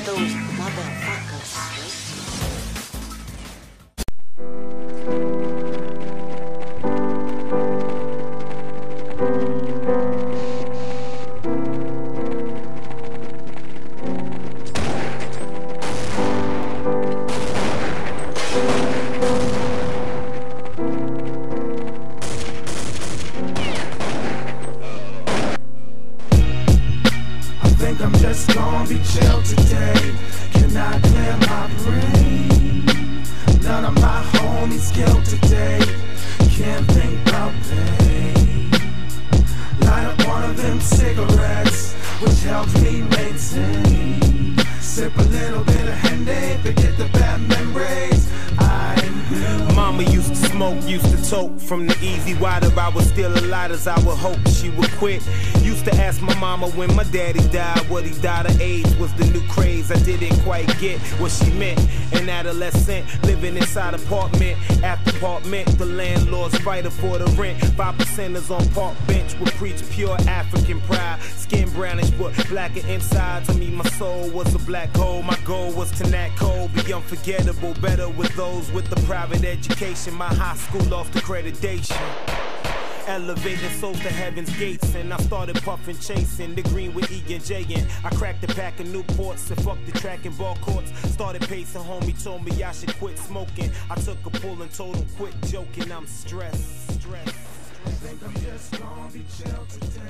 those motherfuckers straight. I'm just gonna be chill today. Can I clear my brain? None of my homies killed today. Can't think about pain. Light up one of them cigarettes, which helps me maintain. Sip a little bit of Henny, forget the bad memories. Mama used to smoke, used to toke. From the easy water, I was still a lot as I would hope she would quit. Used to ask my mama when my daddy died, what he died of AIDS was the new craze. I didn't quite get what she meant. An adolescent living inside apartment after apartment. The landlord's fighting for the rent. 5%ers on park bench would preach pure African pride. Skin brownish but blacker inside. To me, my soul was a black hole. My goal was to not cold, be unforgettable. Better with those with the private education. My high school lost accreditation. Elevating souls to heaven's gates, and I started puffing, chasing the green with E and J. And I cracked a pack of Newports and fucked the track and ball courts. Started pacing, homie told me I should quit smoking. I took a pull and told him quit joking. I'm stressed. I think I'm just gonna be chill today.